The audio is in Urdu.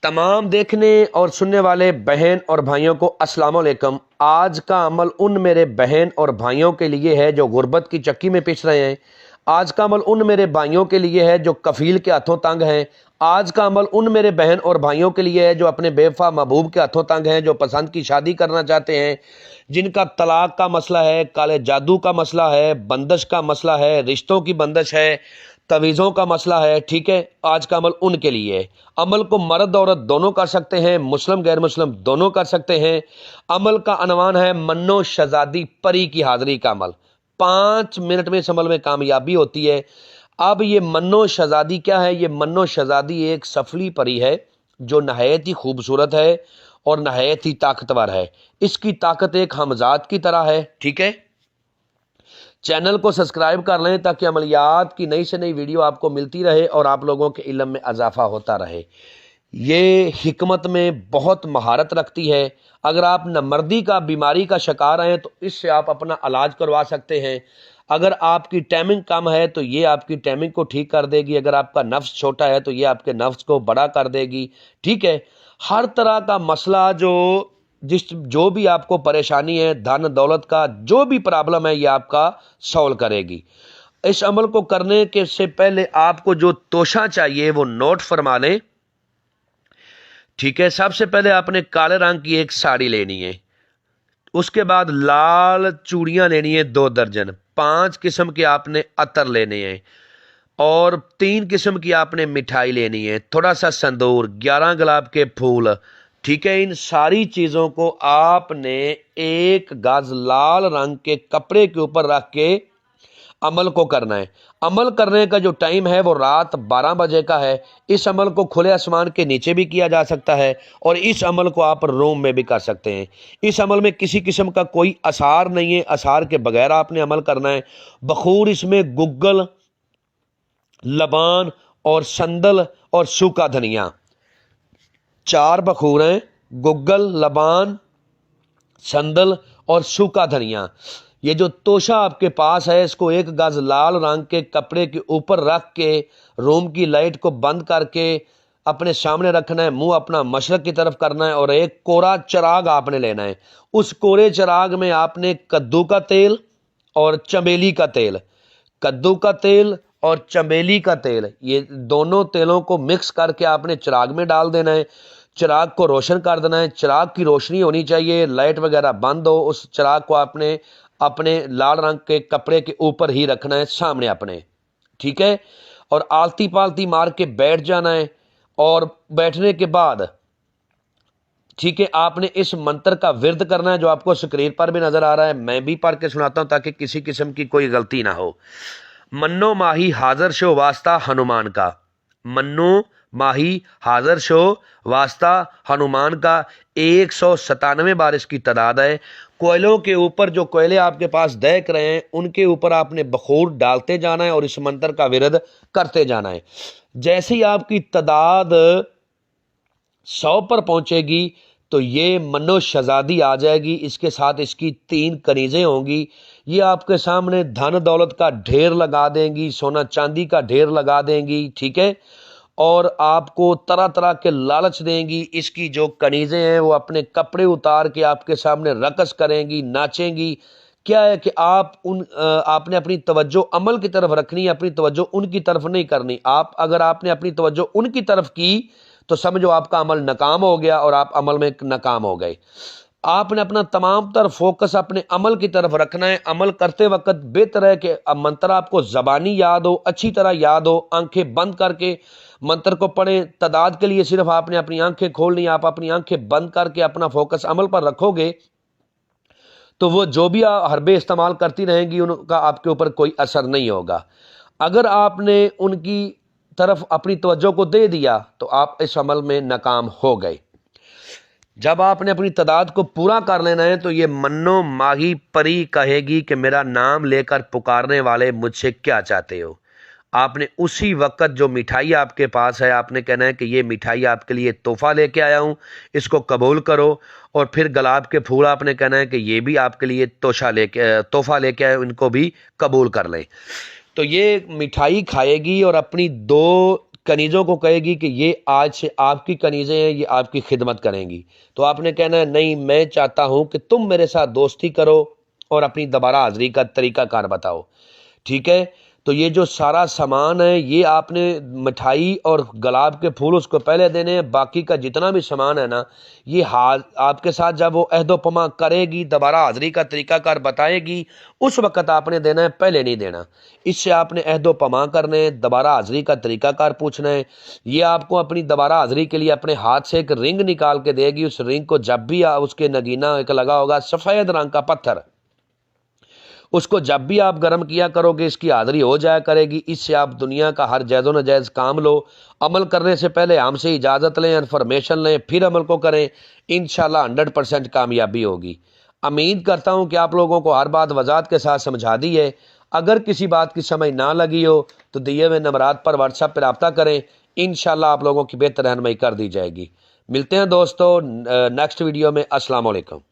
تمام دیکھنے اور سننے والے بہن اور بھائیوں کو السلام علیکم۔ آج کا عمل ان میرے بہن اور بھائیوں کے لیے ہے جو غربت کی چکی میں پس رہے ہیں۔ آج کا عمل ان میرے بھائیوں کے لیے ہے جو کفیل کے ہاتھوں تنگ ہیں۔ آج کا عمل ان میرے بہن اور بھائیوں کے لیے ہے جو اپنے بے وفا محبوب کے ہاتھوں تنگ ہیں، جو پسند کی شادی کرنا چاہتے ہیں، جن کا طلاق کا مسئلہ ہے، کالے جادو کا مسئلہ ہے، بندش کا مسئلہ ہے، رشتوں کی بندش ہے، تویزوں کا مسئلہ ہے۔ ٹھیک ہے، آج کا عمل ان کے لیے ہے۔ عمل کو مرد عورت دونوں کر سکتے ہیں، مسلم غیر مسلم دونوں کر سکتے ہیں۔ عمل کا عنوان ہے منو شہزادی پری کی حاضری کا عمل۔ 5 منٹ میں اس عمل میں کامیابی ہوتی ہے۔ اب یہ منو شہزادی کیا ہے؟ یہ منو شہزادی ایک سفلی پری ہے جو نہایت ہی خوبصورت ہے اور نہایت ہی طاقتور ہے۔ اس کی طاقت ایک ہمزاد کی طرح ہے۔ ٹھیک ہے، چینل کو سبسکرائب کر لیں تاکہ عملیات کی نئی سے نئی ویڈیو آپ کو ملتی رہے اور آپ لوگوں کے علم میں اضافہ ہوتا رہے۔ یہ حکمت میں بہت مہارت رکھتی ہے۔ اگر آپ نامردی کا بیماری کا شکار ہیں تو اس سے آپ اپنا علاج کروا سکتے ہیں۔ اگر آپ کی ٹائمنگ کم ہے تو یہ آپ کی ٹائمنگ کو ٹھیک کر دے گی۔ اگر آپ کا نفس چھوٹا ہے تو یہ آپ کے نفس کو بڑا کر دے گی۔ ٹھیک ہے، ہر طرح کا مسئلہ جو بھی آپ کو پریشانی ہے، دھن دولت کا جو بھی پرابلم ہے، یہ آپ کا سولو کرے گی۔ اس عمل کو کرنے کے سے پہلے آپ کو جو توشہ چاہیے وہ نوٹ فرما لیں۔ ٹھیک ہے، سب سے پہلے آپ نے کالے رنگ کی ایک ساڑی لینی ہے، اس کے بعد لال چوڑیاں لینی ہے 2 درجن، 5 قسم کے آپ نے عطر لینے ہیں اور 3 قسم کی آپ نے مٹھائی لینی ہے، تھوڑا سا سندور، 11 گلاب کے پھول۔ ٹھیک ہے، ان ساری چیزوں کو آپ نے ایک گز لال رنگ کے کپڑے کے اوپر رکھ کے عمل کو کرنا ہے۔ عمل کرنے کا جو ٹائم ہے وہ رات 12 بجے کا ہے۔ اس عمل کو کھلے آسمان کے نیچے بھی کیا جا سکتا ہے اور اس عمل کو آپ روم میں بھی کر سکتے ہیں۔ اس عمل میں کسی قسم کا کوئی اثار نہیں ہے، اثار کے بغیر آپ نے عمل کرنا ہے۔ بخور اس میں گگل، لبان اور سندل اور سوکھا دھنیا، 4 بخور ہیں، گگل، لبان، سندل اور سوکھا دھنیا۔ یہ جو توشہ آپ کے پاس ہے اس کو 1 گز لال رنگ کے کپڑے کے اوپر رکھ کے روم کی لائٹ کو بند کر کے اپنے سامنے رکھنا ہے، منہ اپنا مشرق کی طرف کرنا ہے اور ایک کورا چراغ آپ نے لینا ہے۔ اس کورے چراغ میں آپ نے کدو کا تیل اور چمیلی کا تیل، کدو کا تیل اور چمیلی کا تیل، یہ دونوں تیلوں کو مکس کر کے آپ نے چراغ میں ڈال دینا ہے۔ چراغ کو روشن کر دینا ہے، چراغ کی روشنی ہونی چاہیے، لائٹ وغیرہ بند ہو۔ اس چراغ کو آپ نے اپنے لال رنگ کے کپڑے کے اوپر ہی رکھنا ہے سامنے اپنے۔ ٹھیک ہے، اور آلتی پالتی مار کے بیٹھ جانا ہے اور بیٹھنے کے بعد ٹھیک ہے آپ نے اس منتر کا ورد کرنا ہے جو آپ کو سکرین پر بھی نظر آ رہا ہے۔ میں بھی پڑھ کے سناتا ہوں تاکہ کسی قسم کی کوئی غلطی نہ ہو۔ منو ماہی حاضر شو واسطہ ہنومان کا، منو ماہی حاضر شو واسطہ ہنومان کا، 197 بار اس کی تعداد ہے۔ کوئلوں کے اوپر جو کوئلے آپ کے پاس دہک رہے ہیں ان کے اوپر آپ نے بخور ڈالتے جانا ہے اور اس منتر کا ورد کرتے جانا ہے۔ جیسے ہی آپ کی تعداد 100 پر پہنچے گی تو یہ منو شہزادی آ جائے گی، اس کے ساتھ اس کی 3 کنیزیں ہوں گی۔ یہ آپ کے سامنے دھن دولت کا ڈھیر لگا دیں گی، سونا چاندی کا ڈھیر لگا دیں گی۔ ٹھیک ہے، اور آپ کو طرح طرح کے لالچ دیں گی۔ اس کی جو کنیزیں ہیں وہ اپنے کپڑے اتار کے آپ کے سامنے رقص کریں گی، ناچیں گی۔ کیا ہے کہ آپ نے اپنی توجہ عمل کی طرف رکھنی ہے، اپنی توجہ ان کی طرف نہیں کرنی۔ اگر آپ نے اپنی توجہ ان کی طرف کی تو سمجھو آپ کا عمل ناکام ہو گیا اور آپ عمل میں ناکام ہو گئے۔ آپ نے اپنا تمام تر فوکس اپنے عمل کی طرف رکھنا ہے۔ عمل کرتے وقت بہتر ہے کہ منتر آپ کو زبانی یاد ہو، اچھی طرح یاد ہو، آنکھیں بند کر کے منتر کو پڑھیں۔ تعداد کے لیے صرف آپ نے اپنی آنکھیں کھولنی، آپ اپنی آنکھیں بند کر کے اپنا فوکس عمل پر رکھو گے تو وہ جو بھی حربے استعمال کرتی رہیں گی ان کا آپ کے اوپر کوئی اثر نہیں ہوگا۔ اگر آپ نے ان کی طرف اپنی توجہ کو دے دیا تو آپ اس عمل میں ناکام ہو گئے۔ جب آپ نے اپنی تعداد کو پورا کر لینا ہے تو یہ منو ماہی پری کہے گی کہ میرا نام لے کر پکارنے والے مجھ سے کیا چاہتے ہو۔ آپ نے اسی وقت جو مٹھائی آپ کے پاس ہے آپ نے کہنا ہے کہ یہ مٹھائی آپ کے لیے تحفہ لے کے آیا ہوں، اس کو قبول کرو۔ اور پھر گلاب کے پھول آپ نے کہنا ہے کہ یہ بھی آپ کے لیے تحفہ لے کے آئے، ان کو بھی قبول کر لیں۔ تو یہ مٹھائی کھائے گی اور اپنی 2 کنیزوں کو کہے گی کہ یہ آج سے آپ کی کنیزیں ہیں، یہ آپ کی خدمت کریں گی، تو آپ نے کہنا ہے نہیں، میں چاہتا ہوں کہ تم میرے ساتھ دوستی کرو اور اپنی دوبارہ حاضری کا طریقہ کار بتاؤ، ٹھیک ہے؟ تو یہ جو سارا سامان ہے یہ آپ نے مٹھائی اور گلاب کے پھول اس کو پہلے دینے ہیں، باقی کا جتنا بھی سامان ہے نا یہ آپ کے ساتھ جب وہ عہد و پما کرے گی، دوبارہ حاضری کا طریقہ کار بتائے گی، اس وقت آپ نے دینا ہے، پہلے نہیں دینا۔ اس سے آپ نے عہد و پما کرنے، دوبارہ حاضری کا طریقہ کار پوچھنا ہے۔ یہ آپ کو اپنی دوبارہ حاضری کے لیے اپنے ہاتھ سے ایک رنگ نکال کے دے گی، اس رنگ کو جب بھی اس کے نگینہ ایک لگا ہوگا سفید رنگ کا پتھر، اس کو جب بھی آپ گرم کیا کرو گے اس کی حاضری ہو جایا کرے گی۔ اس سے آپ دنیا کا ہر جائز و ناجائز کام لو، عمل کرنے سے پہلے ہم سے اجازت لیں، انفارمیشن لیں، پھر عمل کو کریں، انشاءاللہ 100% کامیابی ہوگی۔ امید کرتا ہوں کہ آپ لوگوں کو ہر بات وضاحت کے ساتھ سمجھا دی ہے۔ اگر کسی بات کی سمجھ نہ لگی ہو تو دیے ہوئے نمبرات پر واٹس ایپ پہ رابطہ کریں، انشاءاللہ آپ لوگوں کی بہتر رہنمائی کر دی جائے گی۔ ملتے ہیں دوستو نیکسٹ ویڈیو میں۔ السلام علیکم۔